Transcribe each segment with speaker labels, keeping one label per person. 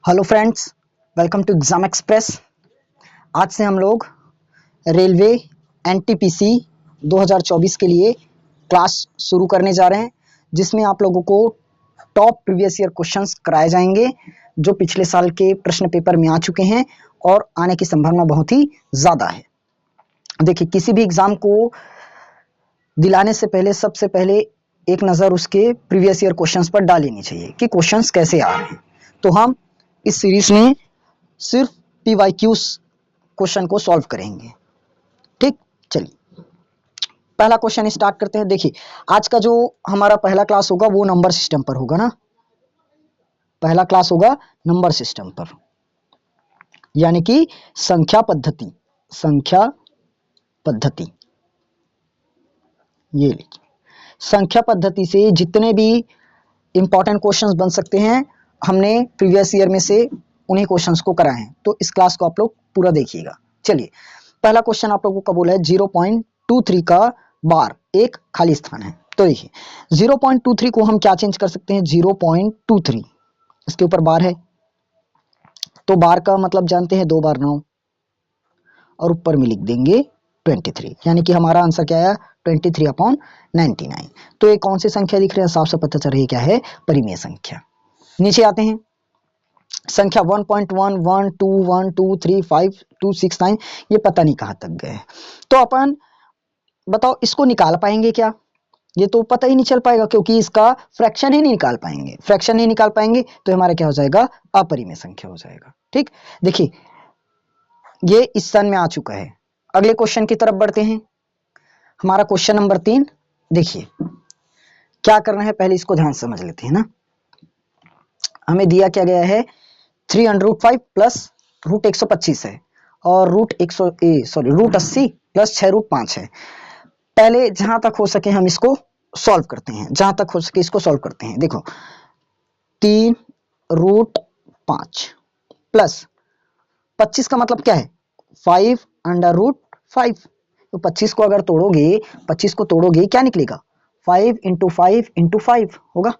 Speaker 1: Hello friends, welcome to exam express. आज से हम लोग रेलवे एनटीपीसी 2024 के लिए क्लास शुरू करने जा रहे हैं, जिसमें आप लोगों को टॉप प्रीवियस ईयर क्वेश्चंस कराए जाएंगे जो पिछले साल के प्रश्न पेपर में आ चुके हैं और आने की संभावना बहुत ही ज़्यादा है। देखिए, किसी भी एग्ज़ाम को दिलाने से पहले सबसे पहले एक नज़र उसके प्रीवियस ईयर क्वेश्चंस पर डाल लेनी चाहिए कि क्वेश्चंस कैसे आ रहे हैं। तो हम इस सीरीज में सिर्फ PYQs क्वेश्चन को सॉल्व करेंगे। ठीक, चलिए पहला क्वेश्चन स्टार्ट करते हैं। देखिए, आज का जो हमारा पहला क्लास होगा वो नंबर सिस्टम पर होगा ना। पहला क्लास होगा नंबर सिस्टम पर, यानी कि संख्या पद्धति। संख्या पद्धति, ये लिखिए। संख्या पद्धति से जितने भी इंपॉर्टेंट क्वेश्चंस बन सकते हैं हमने प्रीवियस ईयर में से उन्हीं क्वेश्चंस को कराए हैं, तो इस क्लास को आप लोग पूरा देखिएगा। चलिए, पहला क्वेश्चन आप लोगों का बोला है 0.23 का बार एक खाली स्थान है। तो देखिए 0.23 को हम क्या चेंज कर सकते हैं, 0.23 इसके ऊपर बार है तो बार का मतलब जानते हैं 2 बार 9 और ऊपर में लिख देंगे 23, यानी कि हमारा आंसर क्या है 23/99। तो ये कौन सी संख्या दिख रही है, साफ से पता चल रही है क्या है, परिमेय संख्या। नीचे आते हैं, संख्या 1.1, 1, 2, 1, 2, 3, 5, 2, 6, 9, ये पता नहीं कहाँ तक गए। तो अपन बताओ इसको निकाल पाएंगे क्या? ये तो पता ही नहीं चल पाएगा क्योंकि इसका फ्रैक्शन ही नहीं निकाल पाएंगे। फ्रैक्शन नहीं निकाल पाएंगे तो हमारा क्या हो जाएगा, अपरिमेय संख्या हो जाएगा। ठीक, देखिए ये इस सन में आ चुका है। अगले क्वेश्चन की तरफ बढ़ते हैं। हमारा क्वेश्चन नंबर 3, देखिए क्या करना है, पहले इसको ध्यान से समझ लेते हैं ना। हमें दिया क्या गया है, 3√5 प्लस रूट 125 है और रूट 80 प्लस 6√5 है। पहले जहां तक हो सके हम इसको सॉल्व करते हैं, जहां तक हो सके इसको सॉल्व करते हैं। देखो 3√5 प्लस 25 का मतलब क्या है, 5√5। तो 25 को अगर तोड़ोगे, 25 को तोड़ोगे क्या निकलेगा, 5 × 5 × 5 होगा।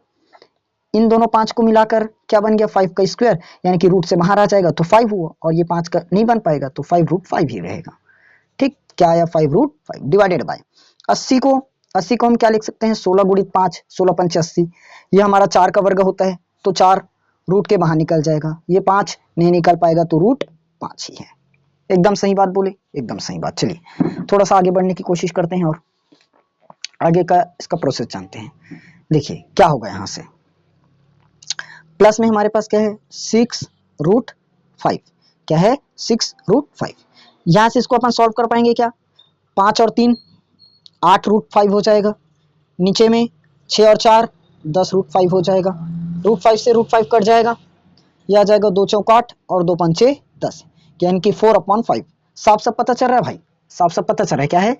Speaker 1: इन दोनों 5 को मिलाकर क्या बन गया, 5 का स्क्वायर, यानी कि रूट से बाहर आ जाएगा तो 5 हुआ, और ये 5 का नहीं बन पाएगा तो 5√5 ही रहेगा। ठीक, क्या आया 5√5 डिवाइडेड बाय 80 को हम क्या लिख सकते हैं, 16 × 5, 16 × 5 80। ये हमारा 4 का वर्ग होता है तो 4 रूट के बाहर निकल जाएगा, ये 5 नहीं निकल पाएगा तो रूट 5 ही है। एकदम सही बात बोले, एकदम सही बात। चलिए थोड़ा सा आगे बढ़ने की कोशिश करते हैं और आगे का इसका प्रोसेस जानते हैं। देखिए क्या होगा, यहाँ से प्लस में हमारे पास क्या है 6√5, क्या है 6√5। यहाँ से इसको अपन सॉल्व कर पाएंगे क्या, 5 और 3 8√5 हो जाएगा, नीचे में 6 और 4 10√5 हो जाएगा, √5 से √5 कट जाएगा, यह आ जाएगा 2 चौक 8 और 2 पंचे 10, यानी कि 4/5। साफ साफ पता चल रहा है भाई, साफ साफ पता चल रहा है क्या है,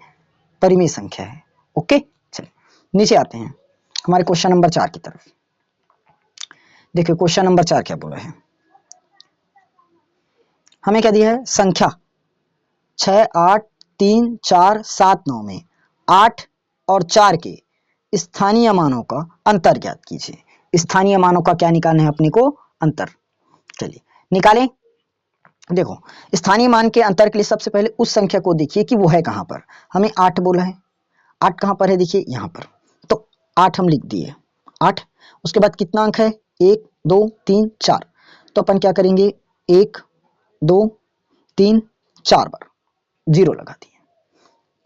Speaker 1: परिमेय संख्या है। ओके, चलिए नीचे आते हैं हमारे क्वेश्चन नंबर 4 की तरफ। देखिए क्वेश्चन नंबर 4 क्या बोला है, हमें क्या दिया है, संख्या 6, 8, 3, 4, 7, 9 में 8 और 4 के स्थानीय मानों का अंतर ज्ञात कीजिए। स्थानीय मानों का क्या निकालना है अपने को, अंतर। चलिए निकालें। देखो स्थानीय मान के अंतर के लिए सबसे पहले उस संख्या को देखिए कि वो है कहां पर। हमें 8 बोला है, 8 कहां पर है, देखिए यहां पर। तो 8 हम लिख दिए 8। उसके बाद कितना अंक है, 1, 2, 3, 4। तो अपन क्या करेंगे, 1, 2, 3, 4 बार 0 लगा दिए।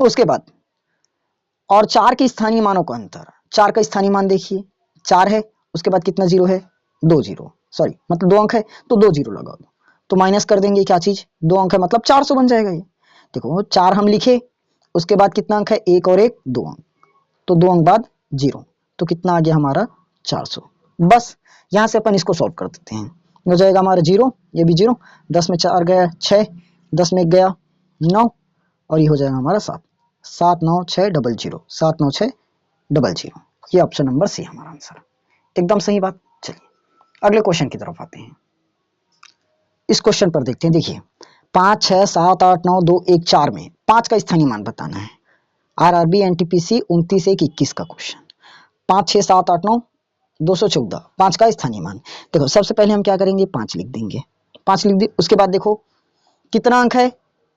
Speaker 1: उसके बाद और 4 के स्थानीय मानों का अंतर, 4 का स्थानीय मान देखिए 4 है, उसके बाद कितना 0 है, 2 0, सॉरी मतलब 2 अंक है तो 2 0 लगा दो, तो माइनस कर देंगे क्या चीज, 2 अंक है मतलब 400 बन जाएगा ये। देखो 4 हम लिखे, उसके बाद कितना अंक है, 1 और 1 2 अंक, तो 2 अंक बाद 0, तो कितना आ गया हमारा 400। बस यहाँ से अपन इसको सॉल्व कर देते हैं, हो जाएगा हमारा 0, ये भी 0, 10 में 4 गया 6, 10 में 1 गया 9, और ये हो जाएगा हमारा 7, 7 9 6 0 0, 7 9 6 0 0। ये ऑप्शन नंबर सी हमारा आंसर, एकदम सही बात। चलिए अगले क्वेश्चन की तरफ आते हैं। इस क्वेश्चन पर देखते हैं। देखिए 5, 6, 7, 8, 9, 2, 1, 4 में 5 का स्थानीय मान बताना है। RRB NTPC 29 1 21 का क्वेश्चन। 5, 6, 7, 8, 9 214, 5 का स्थानीय मान। देखो सबसे पहले हम क्या करेंगे, 5 लिख देंगे, 5 लिख दी। उसके बाद देखो कितना अंक है,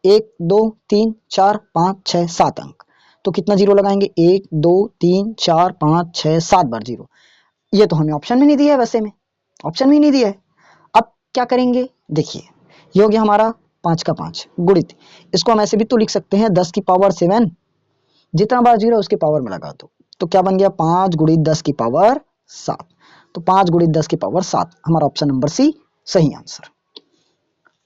Speaker 1: 1 2 3 4 5 6 7 अंक, तो कितना जीरो लगाएंगे, 1 2 3 4 5 6 7 बार जीरो। ये तो हमें ऑप्शन में नहीं दिया है, वैसे में ऑप्शन में नहीं दिया है। अब क्या करेंगे, देखिए ये हो गया हमारा 5 का 5 गुणित, इसको हम ऐसे भी तो लिख सकते हैं 10 की पावर 7, जितना बार जीरो उसके पावर में लगा दो, तो क्या बन गया 5 गुणित 10 की पावर 7। तो 5 गुणित 10 की पावर 7, हमारा ऑप्शन नंबर सी सही आंसर।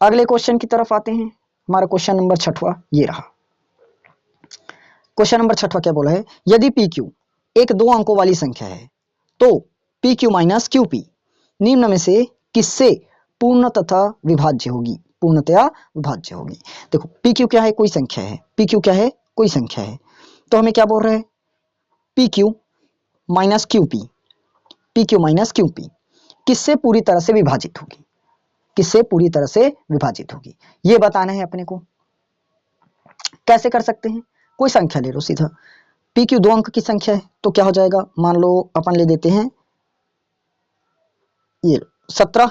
Speaker 1: अगले क्वेश्चन की तरफ आते हैं। हमारा क्वेश्चन नंबर 6वां ये रहा। क्वेश्चन नंबर 6वां क्या बोला है, यदि पी क्यू एक 2 अंकों वाली संख्या है तो P Q minus Q P निम्न में से किससे पूर्ण तथा विभाज्य होगी, पूर्णतया विभाज्य होगी। देखो पी क्यू क्या है, कोई संख्या है, पी क्यू क्या है, कोई संख्या है, तो हमें क्या बोल रहे हैं, P Q minus Q P, P Q minus Q P किससे पूरी तरह से विभाजित होगी, किससे पूरी तरह से विभाजित होगी, ये बताना है अपने को। कैसे कर सकते हैं, कोई संख्या ले लो सीधा, पी क्यू 2 अंक की संख्या है, तो क्या हो जाएगा, मान लो अपन ले देते हैं ये 17,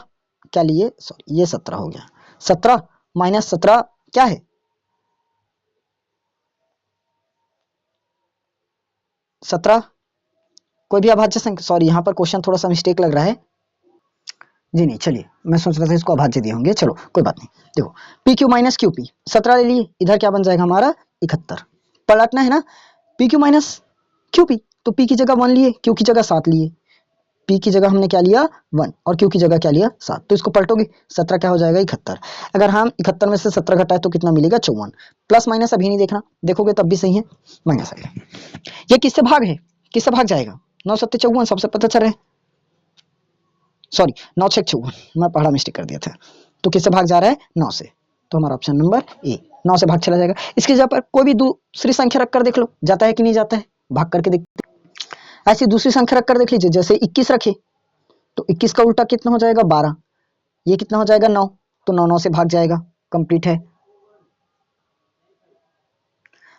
Speaker 1: क्या लिए, सॉरी ये 17 हो गया, 17 माइनस 17 क्या है, 17, कोई भी अभाज्य संख्या, सॉरी यहाँ पर क्वेश्चन थोड़ा सा मिस्टेक लग रहा है जी, नहीं चलिए मैं सोच रहा था इसको अभाज्य दिए होंगे, चलो कोई बात नहीं। देखो P Q minus Q P 17 ले लिए, इधर क्या बन जाएगा हमारा 71, पलटना है ना, P Q minus Q P, तो पी की जगह 1 लिए, क्यू की जगह 7 लिए, पी की जगह हमने क्या लिया 1 और क्यू की जगह क्या लिया 7, तो इसको पलटोगे 17 क्या हो जाएगा 71, अगर हम 71 में से 17 घटाए तो कितना मिलेगा 54, प्लस माइनस अभी नहीं देखना, देखोगे तब भी सही है, माइनस आएगा। ये किससे भाग है, किससे भाग जाएगा, 9 7 54 सबसे पता चल रहा है, सॉरी 9 6 54, मैं पढ़ा मिस्टेक कर दिया था, तो किससे भाग जा रहा है 9 से, तो हमारा ऑप्शन नंबर ए 9 से भाग चला जाएगा। इसकी जगह पर कोई भी दूसरी संख्या रखकर देख लो, जाता है कि नहीं जाता है, भाग करके देखते। ऐसी दूसरी संख्या रखकर देख लीजिए, जैसे 21 रखे तो 21 का उल्टा कितना हो जाएगा 12, ये कितना हो जाएगा 9, तो 9 9 से भाग जाएगा, कंप्लीट है।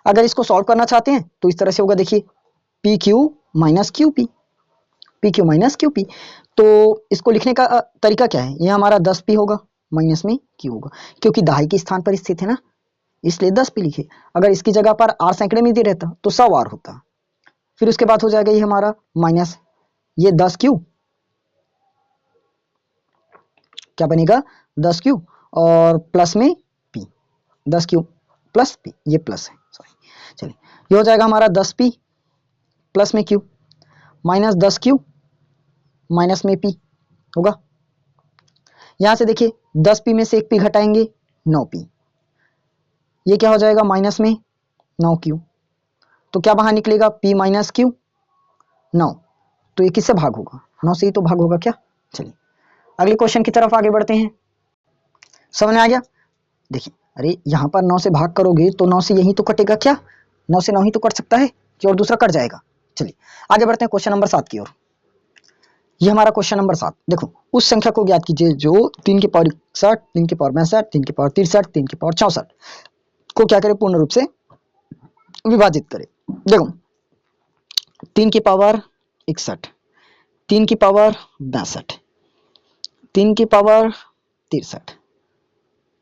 Speaker 1: अगर इसको सॉल्व करना चाहते हैं तो इस तरह से होगा, देखिए P Q minus Q P, P Q minus Q P, तो इसको लिखने का तरीका क्या है, ये हमारा 10 पी होगा माइनस में क्यू होगा, क्योंकि दहाई के स्थान पर स्थित है ना, इसलिए 10 पी लिखे। अगर इसकी जगह पर आर सैकड़े में दे रहता तो 100 आर होता, फिर उसके बाद हो जाएगा ये हमारा माइनस ये 10 क्यू, क्या बनेगा 10 क्यू और प्लस में पी, 10 क्यू प्लस पी, ये प्लस है सॉरी, चलिए ये हो जाएगा हमारा 10 पी प्लस में क्यू माइनस 10 क्यू माइनस में पी होगा। यहां से देखिए 10 पी में से 1 पी घटाएंगे 9 पी, ये क्या हो जाएगा माइनस में 9 क्यू, तो क्या बाहर निकलेगा पी माइनस क्यू 9, तो ये किससे भाग होगा 9 से ही तो भाग होगा क्या। चलिए अगले क्वेश्चन की तरफ आगे बढ़ते हैं, समझ में आ गया। देखिए अरे यहाँ पर 9 से भाग करोगे तो 9 से यही तो कटेगा क्या, 9 से 9 ही तो कट सकता है कि और दूसरा कट जाएगा। चलिए आगे बढ़ते हैं क्वेश्चन नंबर 7 की ओर। ये हमारा क्वेश्चन नंबर 7, देखो उस संख्या को ज्ञात कीजिए जो 3 की पावर 61, 3 की पावर 62, 3 की पावर 63, 3 की पावर 64 को क्या करे पूर्ण रूप से विभाजित करे। देखो 3 की पावर 61, 3 की पावर 62, 3 की पावर 63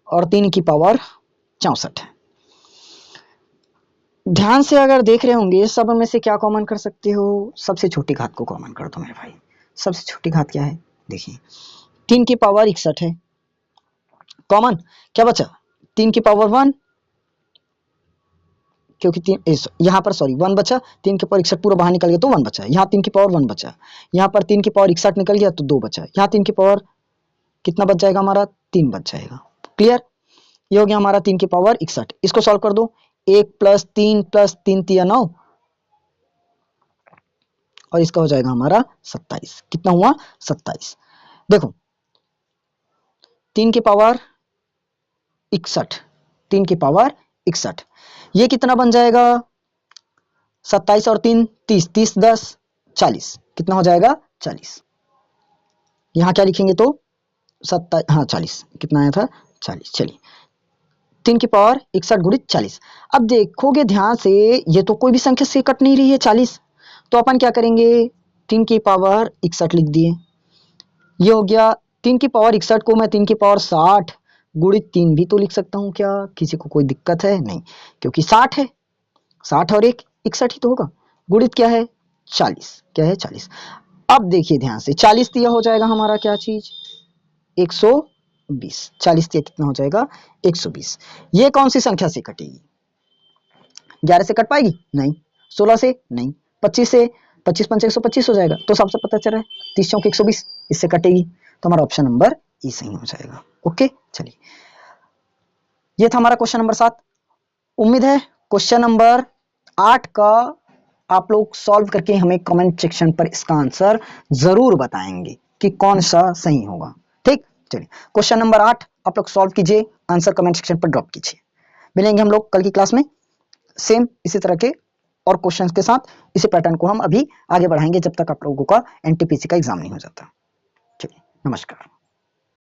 Speaker 1: और 3 की पावर 64। ध्यान से अगर देख रहे होंगे सब में से क्या कॉमन कर सकते हो, सबसे छोटी घात को कॉमन कर दो मेरे भाई। सबसे छोटी घात क्या है, देखिए 3 की पावर 61 है, कॉमन क्या बचा 3 की पावर 1, क्योंकि 3 यहाँ पर सॉरी 1 बचा, 3 की पावर 61 पूरा बाहर निकल गया तो 1 बचा, यहाँ 3 की पावर 1 बचा, यहाँ पर 3 की पावर 61 निकल गया तो 2 बचा, यहाँ 3 की पावर कितना बच जाएगा हमारा 3 बच जाएगा। क्लियर, ये हो गया हमारा 3 की पावर 61। इसको सॉल्व कर दो, 1 प्लस 3 3 9 और इसका हो जाएगा हमारा 27, कितना हुआ 27। देखो 3 की पावर 61, 3 की पावर 61, ये कितना बन जाएगा 27 और 3 30, 30 10 40, कितना हो जाएगा 40। यहाँ क्या लिखेंगे तो 27, हाँ 40, कितना आया था 40। चलिए 3 की पावर 61 गुणित 40। अब देखोगे ध्यान से ये तो कोई भी संख्या से कट नहीं रही है 40, तो अपन क्या करेंगे 3 की पावर 61 लिख दिए। ये हो गया 3 की पावर 61 को मैं 3 की पावर 60 गुणित 3 भी तो लिख सकता हूँ क्या? किसी को कोई दिक्कत है? नहीं, क्योंकि 60 है, 60 और 1 61 ही तो होगा। गुणित क्या है? 40। क्या है? 40। अब देखिए ध्यान से, 40 दिया हो जाएगा हमारा क्या चीज? 120। 40 दिया कितना हो जाएगा? 120। ये कौन सी संख्या से कटेगी? 11 से कट पाएगी? नहीं। 16 से? नहीं। 25 से? 25 पंचे 125 हो जाएगा, तो सबसे पता चल रहा है 30 चौक 120, इससे कटेगी। तो हमारा ऑप्शन नंबर ई सही हो जाएगा। ओके, चलिए, ये था हमारा क्वेश्चन नंबर 7। उम्मीद है क्वेश्चन नंबर 8 का आप लोग सॉल्व करके हमें कमेंट सेक्शन पर इसका आंसर जरूर बताएंगे कि कौन सा सही होगा। ठीक, चलिए, क्वेश्चन नंबर 8 आप लोग सॉल्व कीजिए, आंसर कमेंट सेक्शन पर ड्रॉप कीजिए। मिलेंगे हम लोग कल की क्लास में सेम इसी तरह के और क्वेश्चंस के साथ। इसी पैटर्न को हम अभी आगे बढ़ाएंगे जब तक आप लोगों का एनटीपीसी का एग्जाम नहीं हो जाता। चलिए, नमस्कार।